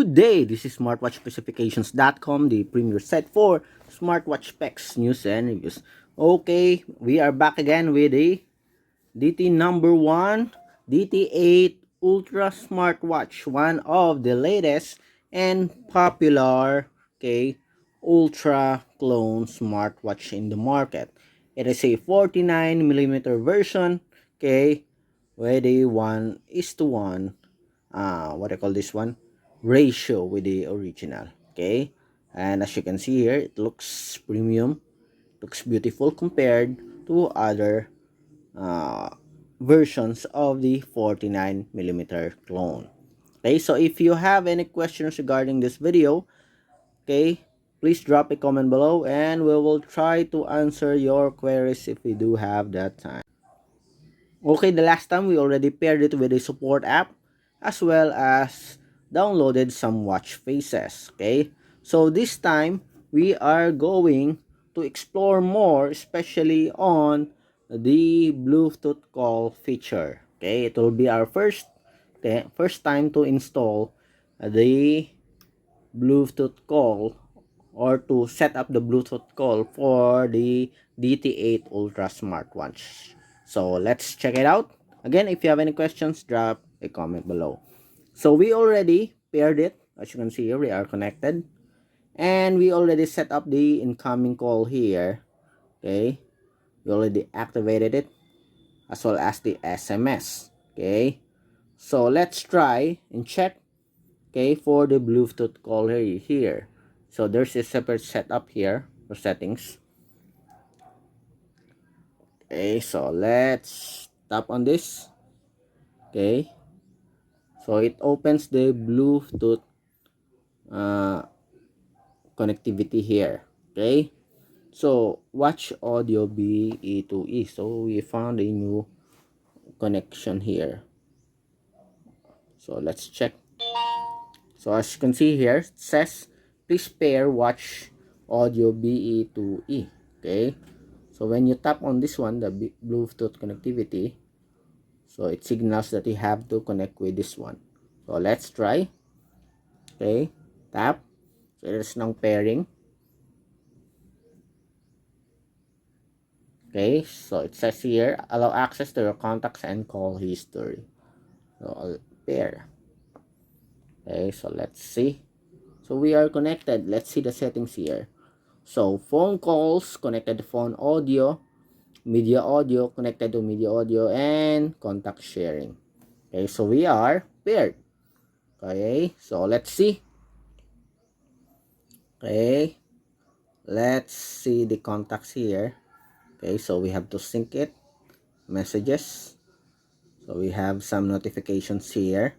Good day, this is smartwatchspecifications.com, the premier site for smartwatch specs, news, and reviews. Okay, we are back again with the DT number 1, DT8 Ultra Smartwatch, one of the latest and popular, ultra clone smartwatch in the market. It is a 49mm version, with a 1:1, what I call this one, ratio with the original. And as you can see here, it looks premium, looks beautiful compared to other uh, versions of the 49mm clone. So if you have any questions regarding this video, please drop a comment below and we will try to answer your queries if we do have that time. Okay, the last time we already paired it with a support app as well as downloaded some watch faces. So this time we are going to explore more, especially on the Bluetooth call feature. It will be our first time to install the Bluetooth call, or to set up the Bluetooth call for the DT8 Ultra smartwatch. So let's check it out. Again, if you have any questions, drop a comment below. So we already paired it. As you can see here, we are connected. And we already set up the incoming call here. We already activated it, as well as the SMS. So let's try and check, for the Bluetooth call here. So there's a separate setup here for settings. So let's tap on this. So it opens the Bluetooth connectivity here. So watch audio BE2E. So we found a new connection here. So let's check. So as you can see here, it says please pair watch audio BE2E. So when you tap on this one, the Bluetooth connectivity, so it signals that you have to connect with this one. So let's try. Tap. So there's now pairing. So it says here, allow access to your contacts and call history. So I'll pair. So let's see. So we are connected. Let's see the settings here. So phone calls, connected to phone audio, media audio, connected to media audio, and contact sharing. So we are paired. So let's see. Let's see the contacts here. So we have to sync it. Messages. So we have some notifications here.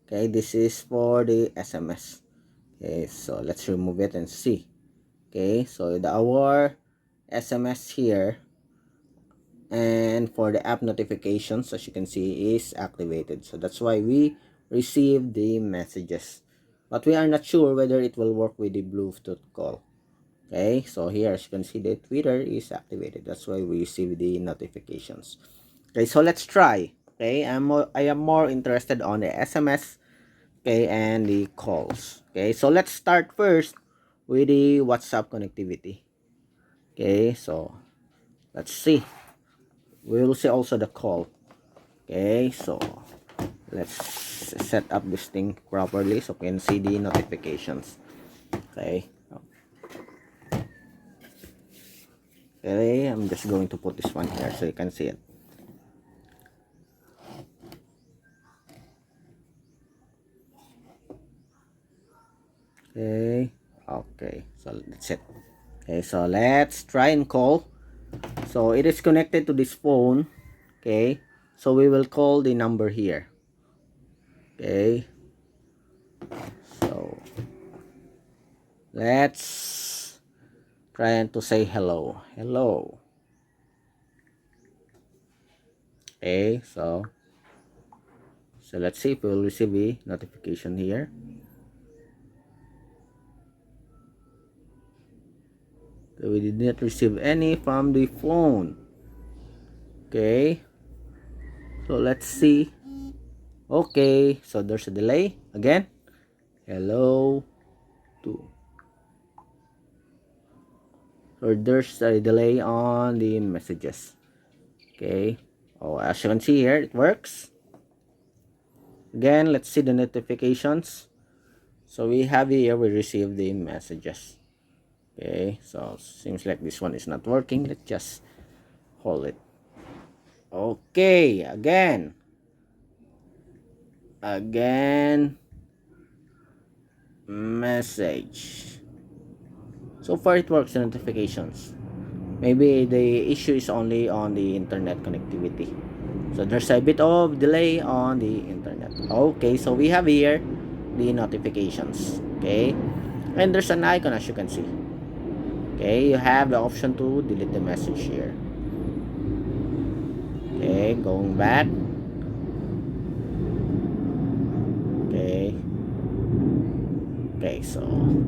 This is for the SMS. So let's remove it and see. So our SMS here, and for the app notifications, as you can see, is activated. So that's why we receive the messages, but we are not sure whether it will work with the Bluetooth call. So here, as you can see, the Twitter is activated. That's why we receive the notifications. So let's try. I am more interested on the SMS, and the calls. So let's start first with the WhatsApp connectivity. So let's see. We will see also the call. So let's set up this thing properly so we can see the notifications. I'm just going to put this one here so you can see it. So that's it. So let's try and call. So it is connected to this phone. So we will call the number here. So let's try and to say hello. So let's see if we will receive a notification here. So we did not receive any from the phone. So let's see. So there's a delay again. hello to. Or there's a delay on the messages. Okay. Oh, as you can see here, it works. Again, let's see the notifications. So we have here, we receive the messages. Okay, so seems like this one is not working. Let's just hold it. Okay, again, message. So far it works, the notifications. Maybe the issue is only on the internet connectivity. So there's a bit of delay on the internet. Okay, so we have here the notifications. Okay, and there's an icon as you can see. Okay, you have the option to delete the message here. Okay, going back. Okay. Okay, so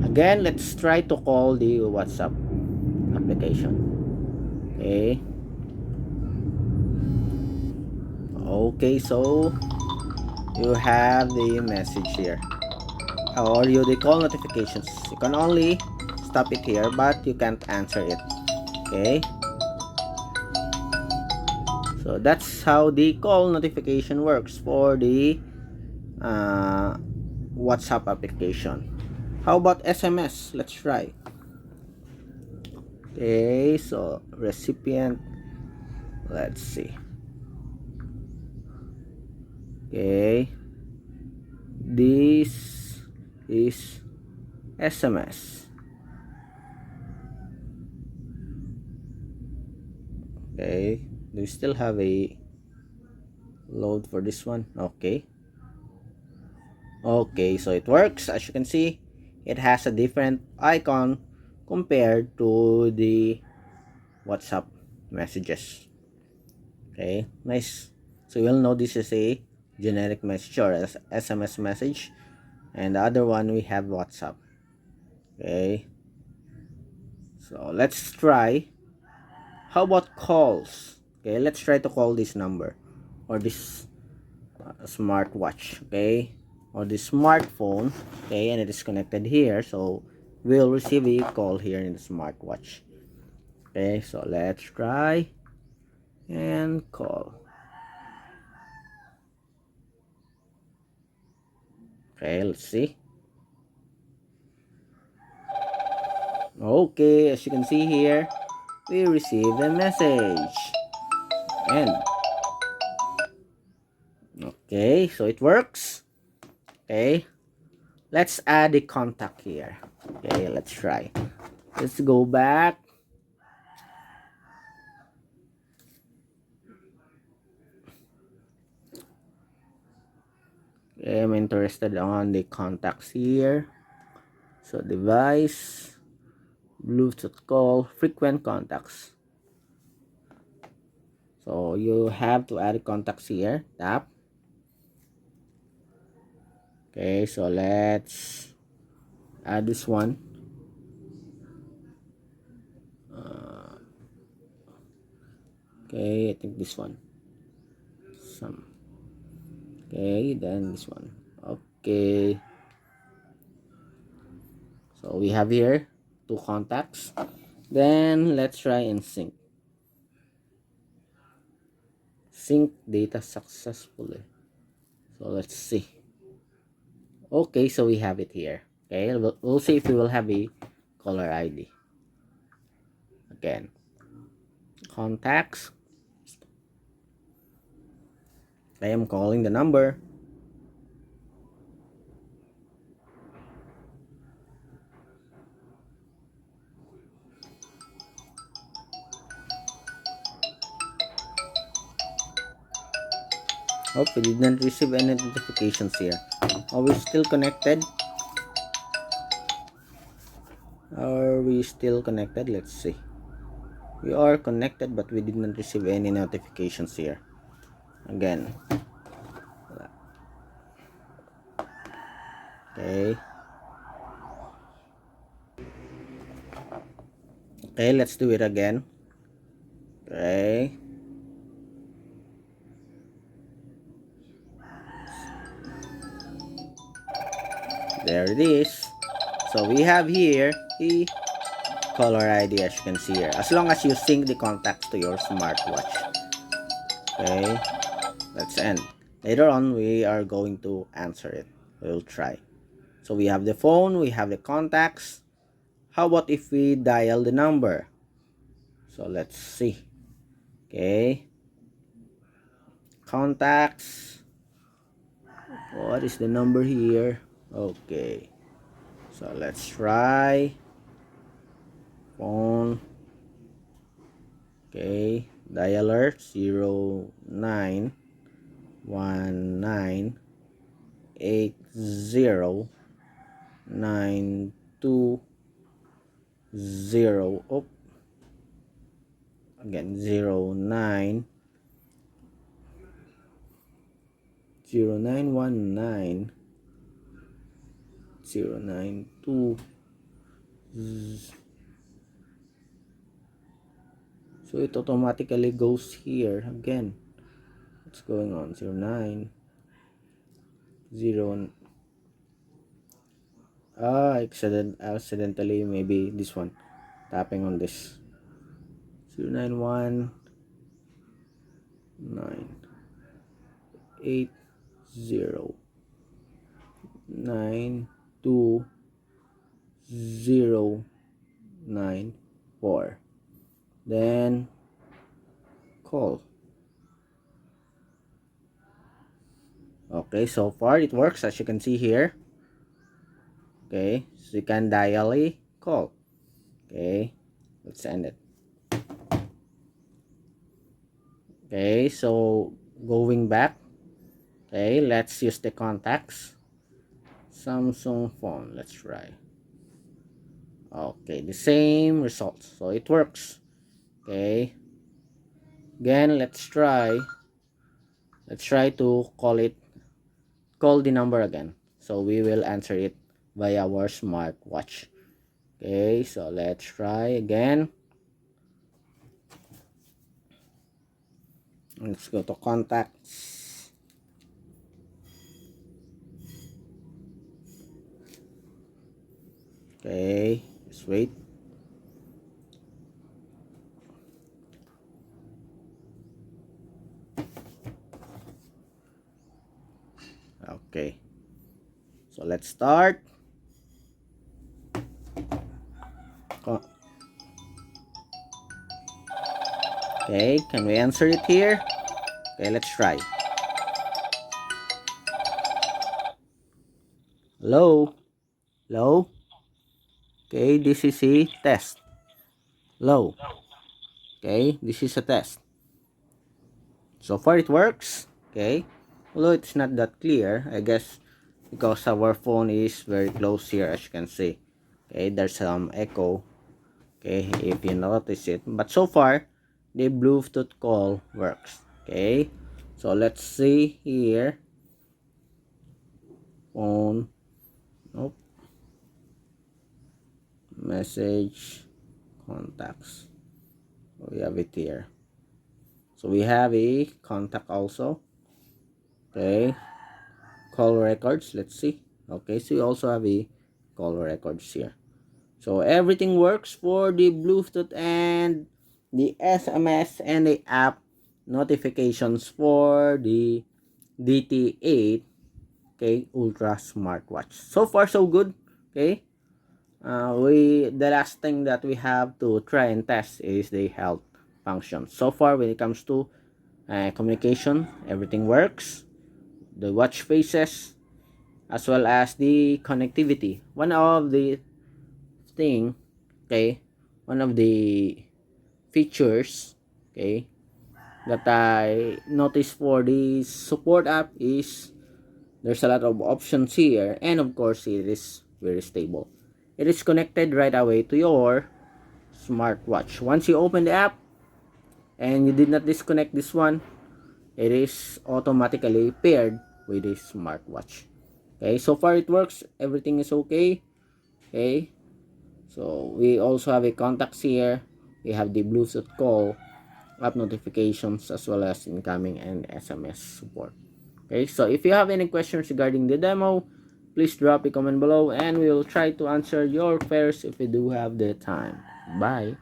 again, let's try to call the WhatsApp application. Okay. Okay, so you have the message here. Or you the call notifications. You can only stop it here, but you can't answer it. Okay. So that's how the call notification works for the WhatsApp application. How about SMS? Let's try. Okay, so recipient, let's see. Okay, this is SMS. Okay, do you still have a load for this one? Okay. Okay, so it works. As you can see, it has a different icon compared to the WhatsApp messages. Okay, nice. So you'll know this is a generic message or SMS message, and the other one we have WhatsApp. Okay, so let's try. How about calls? Okay, let's try to call this number or this smartwatch. Okay, or this smartphone. Okay, and it is connected here, so we'll receive a call here in the smartwatch. Okay, so let's try and call. Okay, let's see. Okay, as you can see here, we received a message. And okay, so it works. Okay, let's add a contact here. Okay, let's try. Let's go back. Okay, I'm interested on the contacts here. So device, Bluetooth call, frequent contacts. So you have to add contacts here. Tap. Okay, so let's add this one. Okay, I think this one. Some. Okay, then this one. Okay. So we have here two contacts. Then let's try and sync. Sync data successfully. So let's see. Okay, so we have it here. Okay, we'll see if we will have a caller ID. Again, contacts. I am calling the number. Oh, we did not receive any notifications here. Are we still connected? Are we still connected? Let's see. We are connected, but we did not receive any notifications here. Again. Okay. Okay, let's do it again. Okay. there it is. So we have here the caller ID, as you can see here, as long as you sync the contacts to your smartwatch. Okay, let's end. Later on we are going to answer it. We'll try. So we have the phone, we have the contacts. How about if we dial the number? So let's see. Okay, contacts. What is the number here? Okay, so let's try phone. Okay, dialer 09198092. Oh, again 0919 so it automatically goes here again. What's going on? 09 0 accidentally, maybe this one, tapping on this. 0919809204, then call. Okay, so far it works, as you can see here. Okay, so you can dial a call. Okay, let's end it. Okay, so going back. Okay, let's use the contacts. Samsung phone, let's try. Okay, the same results, so it works. Okay, again, let's try to call the number again, so we will answer it via our smartwatch. Okay, so let's try again. Let's go to contacts. Okay, just wait. Okay, so let's start. Okay, can we answer it here? Okay, let's try. Hello? Hello? Okay, this is a test. Hello? Okay, this is a test. So far it works. Okay, although it's not that clear, I guess, because our phone is very close here, as you can see. Okay, there's some echo. Okay, if you notice it, but so far the Bluetooth call works. Okay, so let's see here. Phone. Nope. Message. Contacts. We have it here. So we have a contact also. Okay, call records. Let's see. Okay, so we also have a call records here. So everything works for the Bluetooth and the SMS and the app notifications for the DT8, okay, Ultra smartwatch. So far so good. Okay, the last thing that we have to try and test is the health function. So far, when it comes to communication, everything works. The watch faces, as well as the connectivity. One of the thing, okay, one of the features, okay, that I noticed for the support app is there's a lot of options here, and of course it is very stable. It is connected right away to your smartwatch. Once you open the app and you did not disconnect this one, it is automatically paired with the smartwatch. Okay, so far it works, everything is okay. Okay, so we also have a contacts here. We have the Bluetooth call, app notifications, as well as incoming and SMS support. Okay, so if you have any questions regarding the demo, please drop a comment below and we'll try to answer your queries if we do have the time. Bye.